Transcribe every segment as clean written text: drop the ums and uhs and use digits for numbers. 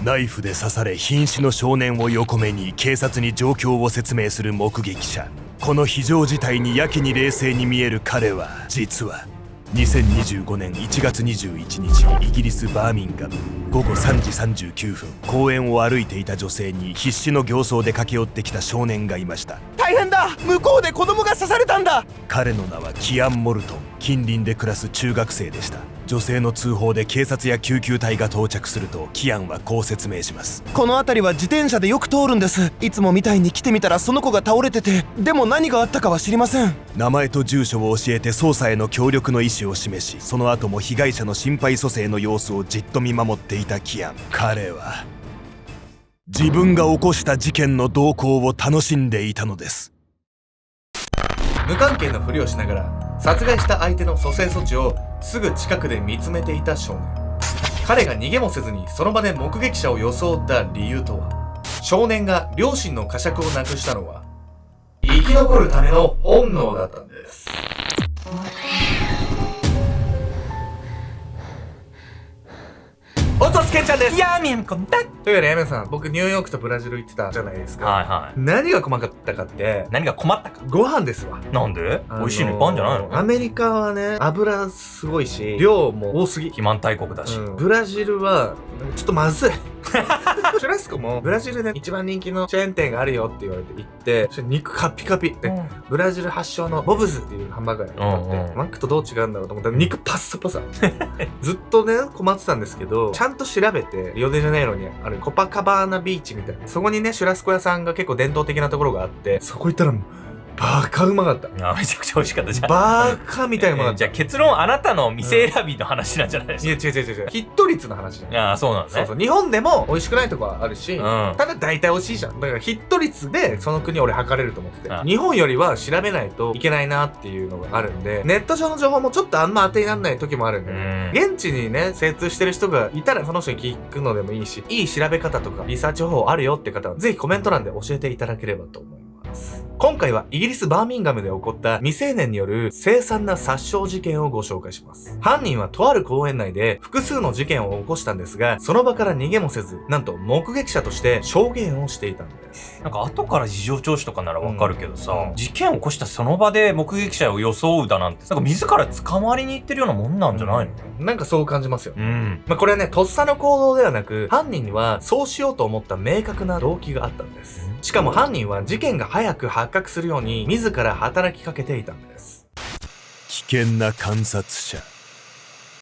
ナイフで刺され瀕死の少年を横目に警察に状況を説明する目撃者。この非常事態にやけに冷静に見える彼は、実は2025年1月21日イギリスバーミンガム、午後3時39分、公園を歩いていた女性に必死の形相で駆け寄ってきた少年がいました。大変だ、向こうで子供が刺されたんだ。彼の名はキアン・モルトン。近隣で暮らす中学生でした。女性の通報で警察や救急隊が到着すると、キアンはこう説明します。この辺りは自転車でよく通るんです。いつもみたいに来てみたらその子が倒れてて、でも何があったかは知りません。名前と住所を教えて捜査への協力の意思を示し、その後も被害者の心肺蘇生の様子をじっと見守っていたキアン。彼は自分が起こした事件の動向を楽しんでいたのです。無関係のふりをしながら殺害した相手の蘇生措置をすぐ近くで見つめていた少年。彼が逃げもせずにその場で目撃者を装った理由とは。少年が両親の呵責をなくしたのは生き残るための本能だったんです。おとすけんちゃんです。やーみんこんだ。というわけでエメさん、僕ニューヨークとブラジル行ってたじゃないですか。はいはい。何が細かったかって何が困ったか。ご飯ですわ。なんで？美味しいのいっぱいあるんじゃないの？アメリカはね、油すごいし量も多すぎ。肥満大国だし、ブラジルはちょっとまずい。シュラスコもブラジルで一番人気のチェーン店があるよって言われて行って、それ肉カピカピで、ブラジル発祥のボブズっていうハンバーガーがあって、マックとどう違うんだろうと思ったら肉パッサパサ。ずっとね困ってたんですけど、ちゃんと調べてリオデジャネイロにあるコパカバーナビーチみたいな、そこにねシュラスコ屋さんが結構伝統的なところがあって、そこ行ったらもうバカうまかった。めちゃくちゃ美味しかったじゃん。バカみたいなうまかった。じゃあ結論、あなたの店選びの話なんじゃないですか。いや違うヒット率の話じゃん。ああ、そうなんですね。日本でも美味しくないとこはあるし、ただ大体美味しいじゃん。だからヒット率でその国俺測れると思ってて、日本よりは調べないといけないなっていうのがあるんで、ネット上の情報もちょっとあんま当てにならない時もあるんで、現地にね精通してる人がいたらその人に聞くのでもいいし、いい調べ方とかリサーチ方法あるよって方はぜひコメント欄で教えていただければと思います。今回はイギリスバーミンガムで起こった未成年による凄惨な殺傷事件をご紹介します。犯人はとある公園内で複数の事件を起こしたんですが、その場から逃げもせず、なんと目撃者として証言をしていたんです。なんか後から事情聴取とかならわかるけどさ、事件を起こしたその場で目撃者を装うだなんて、なんか自ら捕まりに行ってるようなもんなんじゃないの？なんかそう感じますよ。これはね、とっさの行動ではなく、犯人にはそうしようと思った明確な動機があったんです。しかも犯人は事件が早く発覚するように自ら働きかけていたんです。危険な観察者。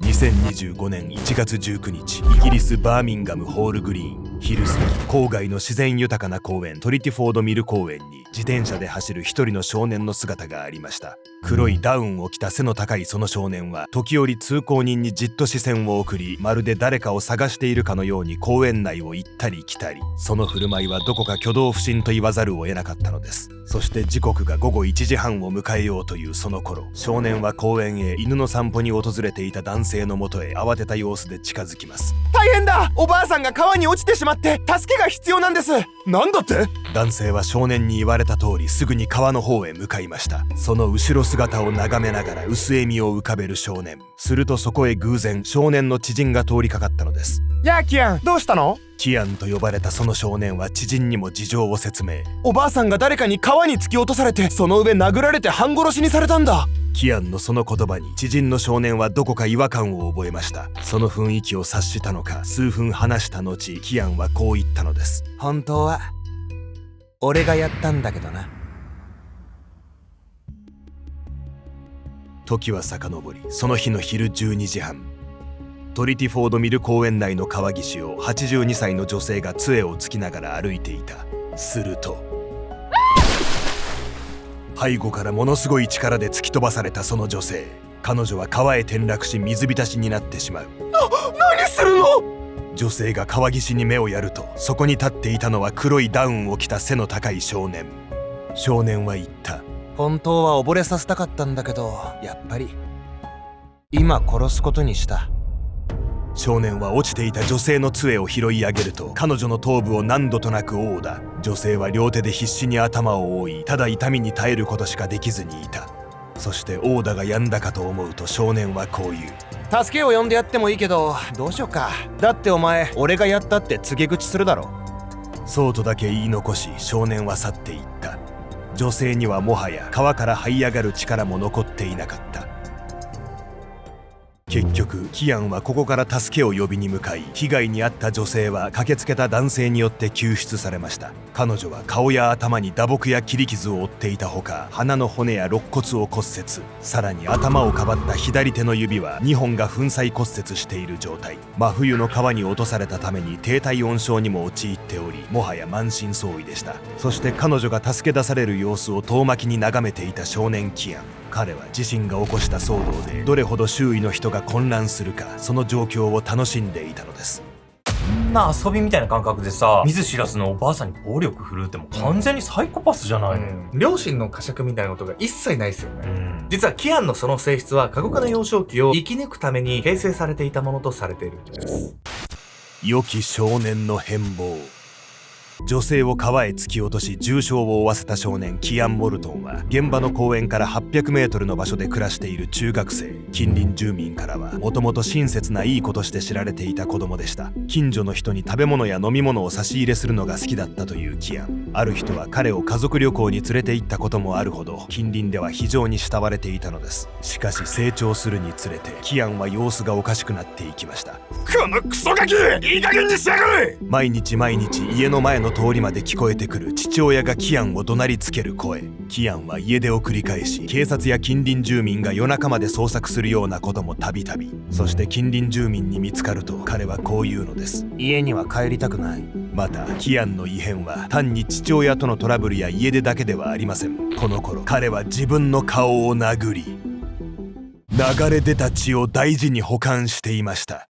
2025年1月19日、イギリスバーミンガムホールグリーン、昼過ぎ、郊外の自然豊かな公園トリティフォードミル公園に自転車で走る一人の少年の姿がありました。黒いダウンを着た背の高いその少年は時折通行人にじっと視線を送り、まるで誰かを探しているかのように公園内を行ったり来たり、その振る舞いはどこか挙動不審と言わざるを得なかったのです。そして時刻が午後1時半を迎えようというその頃、少年は公園へ犬の散歩に訪れていた男性のもとへ慌てた様子で近づきます。大変だ、おばあさんが川に落ちてしまって助けが必要なんです。なんだって？男性は少年に言われた通りすぐに川の方へ向かいました。その後ろ姿を眺めながら薄笑みを浮かべる少年。するとそこへ偶然少年の知人が通りかかったのです。やあキアン、どうしたの？キアンと呼ばれたその少年は知人にも事情を説明。おばあさんが誰かに川に突き落とされて、その上殴られて半殺しにされたんだ。キアンのその言葉に知人の少年はどこか違和感を覚えました。その雰囲気を察したのか、数分話した後、キアンはこう言ったのです。本当は俺がやったんだけどな。時は遡り、その日の昼12時半、トリティフォードミル公園内の川岸を82歳の女性が杖をつきながら歩いていた。すると背後からものすごい力で突き飛ばされたその女性。彼女は川へ転落し水浸しになってしまう。何するの？女性が川岸に目をやると、そこに立っていたのは黒いダウンを着た背の高い少年。少年は言った。本当は溺れさせたかったんだけど、やっぱり今殺すことにした。少年は落ちていた女性の杖を拾い上げると、彼女の頭部を何度となく殴打。女性は両手で必死に頭を覆い、ただ痛みに耐えることしかできずにいた。そして殴打が止んだかと思うと、少年はこう言う。助けを呼んでやってもいいけど、どうしようか。だってお前俺がやったって告げ口するだろ。そうとだけ言い残し、少年は去っていった。女性にはもはや川から這い上がる力も残っていなかった。結局キアンはここから助けを呼びに向かい、被害に遭った女性は駆けつけた男性によって救出されました。彼女は顔や頭に打撲や切り傷を負っていたほか、鼻の骨や肋骨を骨折、さらに頭をかばった左手の指は2本が粉砕骨折している状態。真冬の川に落とされたために低体温症にも陥っており、もはや満身創痍でした。そして彼女が助け出される様子を遠巻きに眺めていた少年キアン。彼は自身が起こした騒動でどれほど周囲の人が混乱するか、その状況を楽しんでいたのです。こんな遊びみたいな感覚でさ、見ず知らずのおばあさんに暴力振るうっても完全にサイコパスじゃないの。両親の呵責みたいなことが一切ないですよね。実はキアンのその性質は過酷な幼少期を生き抜くために形成されていたものとされているんです。良き少年の変貌。女性を川へ突き落とし重傷を負わせた少年キアン・モルトンは、現場の公園から800メートルの場所で暮らしている中学生。近隣住民からはもともと親切ないい子として知られていた子供でした。近所の人に食べ物や飲み物を差し入れするのが好きだったというキアン。ある人は彼を家族旅行に連れて行ったこともあるほど、近隣では非常に慕われていたのです。しかし成長するにつれてキアンは様子がおかしくなっていきました。このクソガキ、いい加減にしやがれ。毎日家の前の通りまで聞こえてくる父親がキアンを怒鳴りつける声。キアンは家出を繰り返し、警察や近隣住民が夜中まで捜索するようなこともたびたび。そして近隣住民に見つかると彼はこう言うのです。家には帰りたくない。またキアンの異変は単に父親とのトラブルや家出だけではありません。この頃彼は自分の顔を殴り、流れ出た血を大事に保管していました。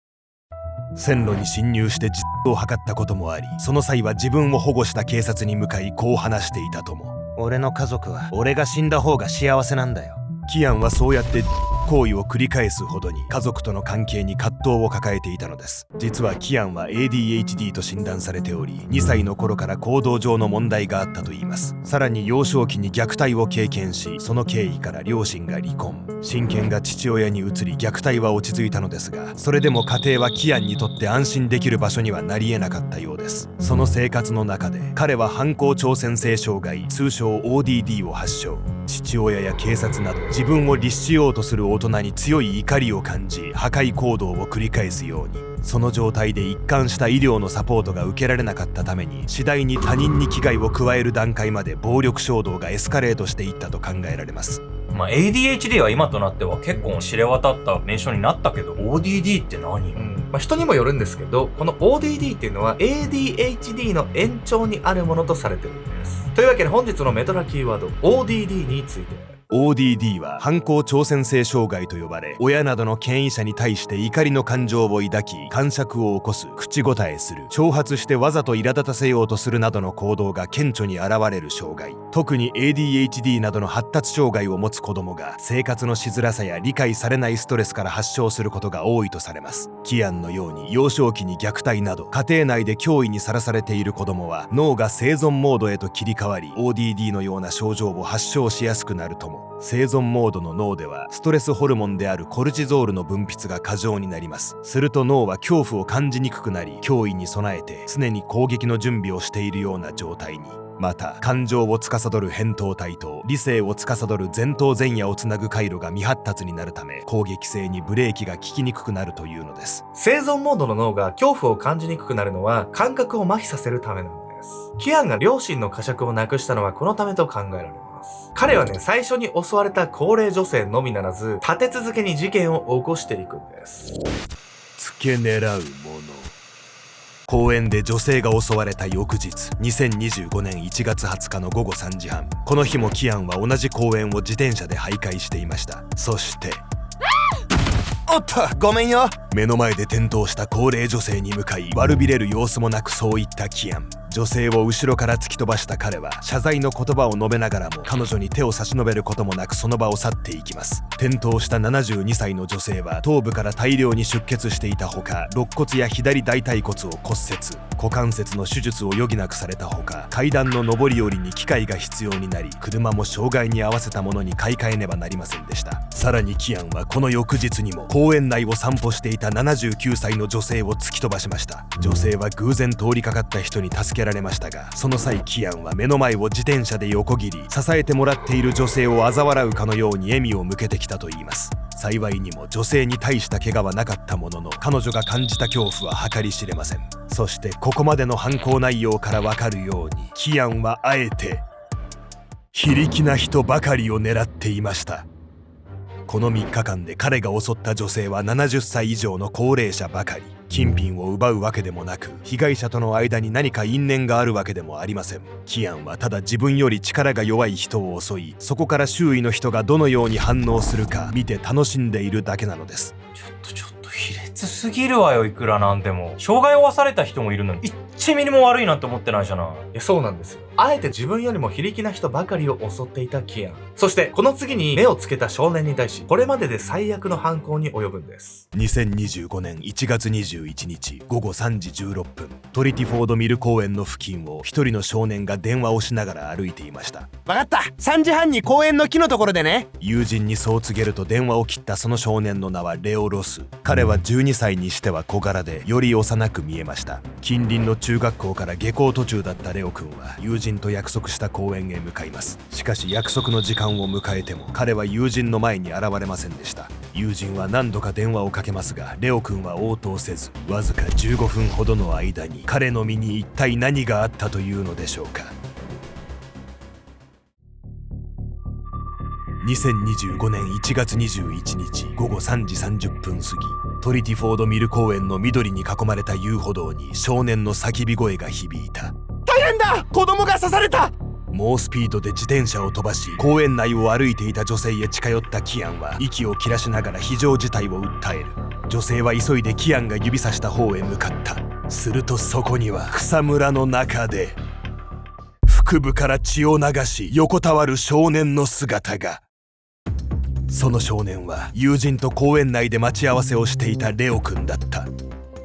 線路に侵入して自殺を図ったこともあり、その際は自分を保護した警察に向かいこう話していたとも。俺の家族は俺が死んだ方が幸せなんだよ。キアンはそうやって行為を繰り返すほどに家族との関係に葛藤を抱えていたのです。実はキアンは ADHD と診断されており、2歳の頃から行動上の問題があったといいます。さらに幼少期に虐待を経験し、その経緯から両親が離婚。親権が父親に移り虐待は落ち着いたのですが、それでも家庭はキアンにとって安心できる場所にはなり得なかったようです。その生活の中で彼は反抗挑戦性障害、通称 ODD を発症。父親や警察など自分を律しようとする大人に強い怒りを感じ、破壊行動を繰り返すように。その状態で一貫した医療のサポートが受けられなかったために、次第に他人に危害を加える段階まで暴力衝動がエスカレートしていったと考えられます。ADHD は今となっては結構知れ渡った名称になったけど、 ODD って何？人にもよるんですけど、この ODD っていうのは ADHD の延長にあるものとされてるんです。というわけで本日のメトラキーワード ODD について。ODD は反抗挑戦性障害と呼ばれ、親などの権威者に対して怒りの感情を抱き、癇癪を起こす、口答えする、挑発してわざと苛立たせようとするなどの行動が顕著に現れる障害。特に ADHD などの発達障害を持つ子供が生活のしづらさや理解されないストレスから発症することが多いとされます。キアンのように幼少期に虐待など家庭内で脅威にさらされている子供は、脳が生存モードへと切り替わり ODD のような症状を発症しやすくなるとも。生存モードの脳ではストレスホルモンであるコルチゾールの分泌が過剰になります。すると脳は恐怖を感じにくくなり、脅威に備えて常に攻撃の準備をしているような状態に。また感情を司る扁桃体と理性を司る前頭前野をつなぐ回路が未発達になるため、攻撃性にブレーキが効きにくくなるというのです。生存モードの脳が恐怖を感じにくくなるのは感覚を麻痺させるためなんです。キアンが両親の呵責をなくしたのはこのためと考えられます。彼はね、最初に襲われた高齢女性のみならず、立て続けに事件を起こしていくんです。付け狙うもの。公園で女性が襲われた翌日、2025年1月20日の午後3時半。この日もキアンは同じ公園を自転車で徘徊していました。そしておっと、ごめんよ。目の前で転倒した高齢女性に向かい、悪びれる様子もなくそう言ったキアン。女性を後ろから突き飛ばした彼は謝罪の言葉を述べながらも、彼女に手を差し伸べることもなくその場を去っていきます。転倒した72歳の女性は頭部から大量に出血していたほか、肋骨や左大腿骨を骨折。股関節の手術を余儀なくされたほか、階段の上り下りに機械が必要になり、車も障害に合わせたものに買い替えねばなりませんでした。さらにキアンはこの翌日にも公園内を散歩していた79歳の女性を突き飛ばしました。女性は偶然通りかかった人に助けられましたが、その際キアンは目の前を自転車で横切り、支えてもらっている女性を嘲笑うかのように笑みを向けてきたといいます。幸いにも女性に大した怪我はなかったものの、彼女が感じた恐怖は計り知れません。そしてここまでの犯行内容からわかるように、キアンはあえて非力な人ばかりを狙っていました。この3日間で彼が襲った女性は70歳以上の高齢者ばかり。金品を奪うわけでもなく、被害者との間に何か因縁があるわけでもありません。キアンはただ自分より力が弱い人を襲い、そこから周囲の人がどのように反応するか見て楽しんでいるだけなのです。ちょっと卑劣すぎるわよ。いくらなんでも障害を負わされた人もいるのに1ミリも悪いなんて思ってないじゃない。いや、そうなんですよ。あえて自分よりも非力な人ばかりを襲っていたキアン。そしてこの次に目をつけた少年に対し、これまでで最悪の犯行に及ぶんです。2025年1月21日午後3時16分、トリティフォードミル公園の付近を一人の少年が電話をしながら歩いていました。わかった、3時半に公園の木のところでね。友人にそう告げると電話を切ったその少年の名はレオ・ロス。彼は12歳にしては小柄で、より幼く見えました。近隣の中学校から下校途中だったレオ君は友人と約束した公園へ向かいます。しかし約束の時間を迎えても彼は友人の前に現れませんでした。友人は何度か電話をかけますが、レオ君は応答せず、わずか15分ほどの間に彼の身に一体何があったというのでしょうか。2025年1月21日午後3時30分過ぎ、トリティフォードミル公園の緑に囲まれた遊歩道に少年の叫び声が響いた。大変だ、子供が刺された。猛スピードで自転車を飛ばし、公園内を歩いていた女性へ近寄ったキアンは息を切らしながら非常事態を訴える。女性は急いでキアンが指さした方へ向かった。するとそこには草むらの中で腹部から血を流し横たわる少年の姿が。その少年は友人と公園内で待ち合わせをしていたレオ君だった。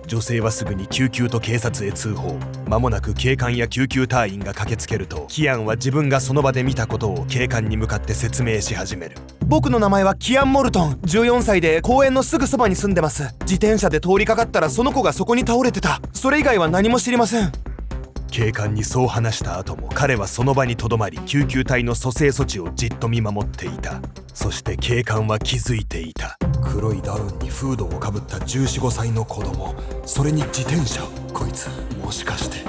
女性はすぐに救急と警察へ通報。間もなく警官や救急隊員が駆けつけると、キアンは自分がその場で見たことを警官に向かって説明し始める。僕の名前はキアン・モルトン、14歳で公園のすぐそばに住んでます。自転車で通りかかったらその子がそこに倒れてた。それ以外は何も知りません。警官にそう話した後も彼はその場にとどまり、救急隊の蘇生措置をじっと見守っていた。そして警官は気づいていた。黒いダウンにフードをかぶった14、15歳の子供、それに自転車。こいつもしかして。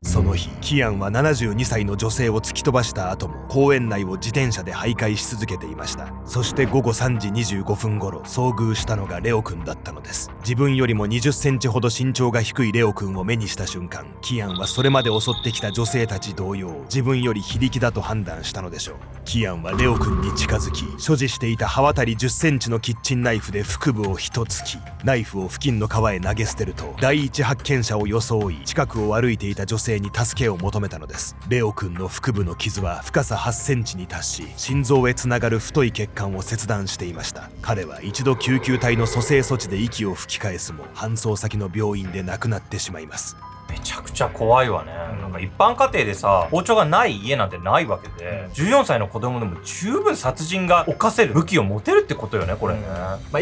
その日、キアンは72歳の女性を突き飛ばした後も公園内を自転車で徘徊し続けていました。そして午後3時25分頃、遭遇したのがレオ君だったのです。自分よりも20センチほど身長が低いレオ君を目にした瞬間、キアンはそれまで襲ってきた女性たち同様、自分より非力だと判断したのでしょう。キアンはレオ君に近づき、所持していた刃渡り10センチのキッチンナイフで腹部を一突き、ナイフを付近の川へ投げ捨てると、第一発見者を装い近くを歩いていた女性に助けを求めたのです。レオ君の腹部の傷は深さ8センチに達し、心臓へつながる太い血管を切断していました。彼は一度救急隊の蘇生措置で息を吹き返すも、搬送先の病院で亡くなってしまいます。めちゃくちゃ怖いわね。なんか一般家庭でさ、包丁がない家なんてないわけで、14歳の子供でも十分殺人が犯せる武器を持てるってことよね、これね。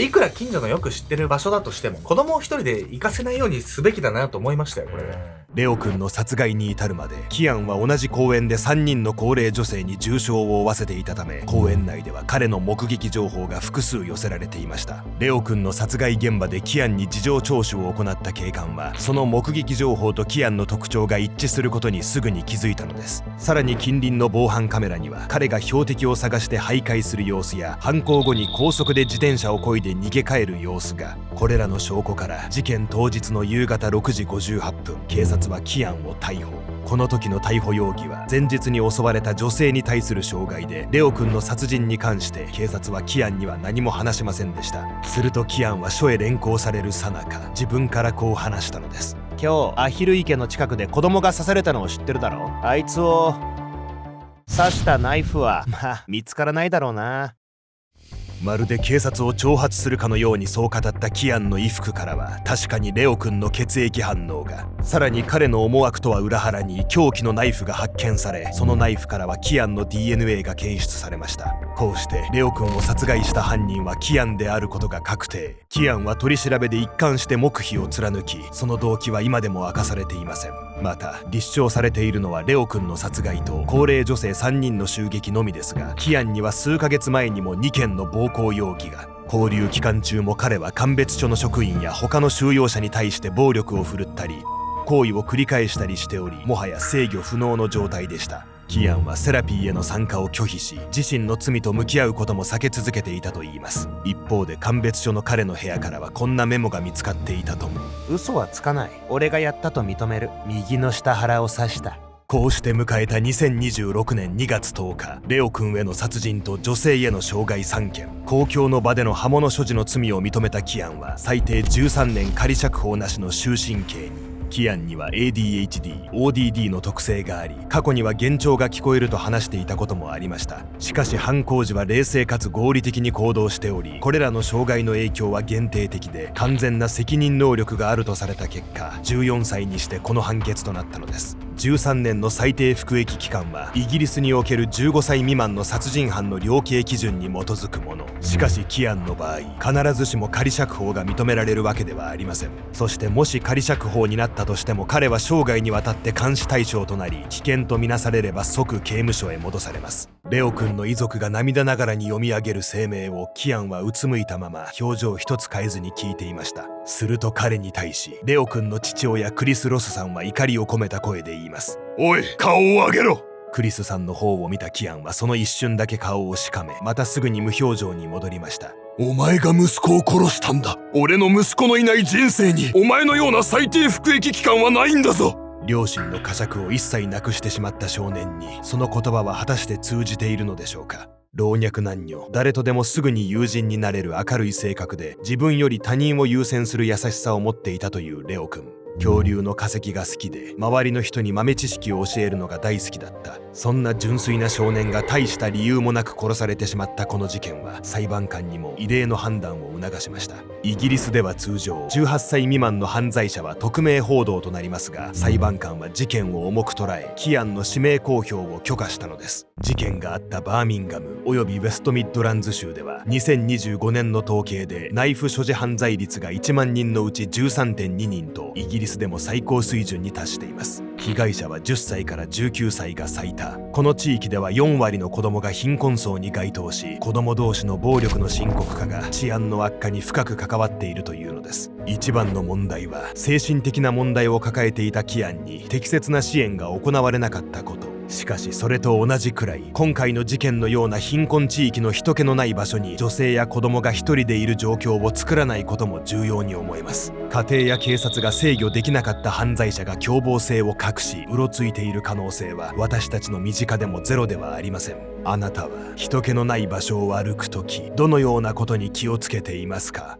いくら近所のよく知ってる場所だとしても、子供を一人で行かせないようにすべきだなと思いましたよ、これ。レオ君の殺害に至るまで、キアンは同じ公園で3人の高齢女性に重傷を負わせていたため、公園内では彼の目撃情報が複数寄せられていました。レオ君の殺害現場でキアンに事情聴取を行った警官は、その目撃情報とキアンの特徴が一致することにすぐに気づいたのです。さらに近隣の防犯カメラには、彼が標的を探して徘徊する様子や、犯行後に高速で自転車を漕いで逃げ帰る様子が。これらの証拠から事件当日の夕方6時58分、警察はキアンを逮捕。この時の逮捕容疑は前日に襲われた女性に対する傷害で、レオ君の殺人に関して警察はキアンには何も話しませんでした。するとキアンは署へ連行される最中、自分からこう話したのです。今日アヒル池の近くで子供が刺されたのを知ってるだろ。あいつを刺したナイフはまあ見つからないだろうな。まるで警察を挑発するかのようにそう語ったキアンの衣服からは確かにレオ君の血液反応が。さらに彼の思惑とは裏腹に凶器のナイフが発見され、そのナイフからはキアンの DNA が検出されました。こうしてレオ君を殺害した犯人はキアンであることが確定。キアンは取り調べで一貫して黙秘を貫き、その動機は今でも明かされていません。また立証されているのはレオ君の殺害と高齢女性3人の襲撃のみですが、キアンには数ヶ月前にも2件の暴行容疑が。勾留期間中も彼は鑑別所の職員や他の収容者に対して暴力を振るったり行為を繰り返したりしており、もはや制御不能の状態でした。キアンはセラピーへの参加を拒否し、自身の罪と向き合うことも避け続けていたといいます。一方で鑑別所の彼の部屋からはこんなメモが見つかっていたとも。嘘はつかない。俺がやったと認める。右の下腹を刺した。こうして迎えた2026年2月10日、レオ君への殺人と女性への傷害3件、公共の場での刃物所持の罪を認めたキアンは最低13年仮釈放なしの終身刑に。キアンには ADHD、ODD の特性があり、過去には幻聴が聞こえると話していたこともありました。しかし犯行時は冷静かつ合理的に行動しており、これらの障害の影響は限定的で、完全な責任能力があるとされた結果、14歳にしてこの判決となったのです。13年の最低服役期間はイギリスにおける15歳未満の殺人犯の量刑基準に基づくもの。しかしキアンの場合、必ずしも仮釈放が認められるわけではありません。そしてもし仮釈放になったとしても、彼は生涯にわたって監視対象となり、危険とみなされれば即刑務所へ戻されます。レオ君の遺族が涙ながらに読み上げる声明をキアンはうつむいたまま表情一つ変えずに聞いていました。すると彼に対しレオ君の父親クリス・ロスさんは怒りを込めた声で言います。おい、顔を上げろ。クリスさんの方を見たキアンはその一瞬だけ顔をしかめ、またすぐに無表情に戻りました。お前が息子を殺したんだ。俺の息子のいない人生にお前のような最低服役期間はないんだぞ。両親の呵責を一切なくしてしまった少年にその言葉は果たして通じているのでしょうか。老若男女誰とでもすぐに友人になれる明るい性格で、自分より他人を優先する優しさを持っていたというレオ君。恐竜の化石が好きで、周りの人に豆知識を教えるのが大好きだった。そんな純粋な少年が大した理由もなく殺されてしまったこの事件は、裁判官にも異例の判断を促しました。イギリスでは通常18歳未満の犯罪者は匿名報道となりますが、裁判官は事件を重く捉え、キアンの指名公表を許可したのです。事件があったバーミンガムおよびウェストミッドランズ州では、2025年の統計でナイフ所持犯罪率が1万人のうち 13.2 人と、イギリスでも最高水準に達しています。被害者は10歳から19歳が最多。この地域では4割の子供が貧困層に該当し、子供同士の暴力の深刻化が治安の悪化に深く関わっているというのです。一番の問題は、精神的な問題を抱えていたキアンに適切な支援が行われなかったこと。しかしそれと同じくらい、今回の事件のような貧困地域の人気のない場所に女性や子供が一人でいる状況を作らないことも重要に思えます。家庭や警察が制御できなかった犯罪者が凶暴性を隠しうろついている可能性は、私たちの身近でもゼロではありません。あなたは人気のない場所を歩くとき、どのようなことに気をつけていますか？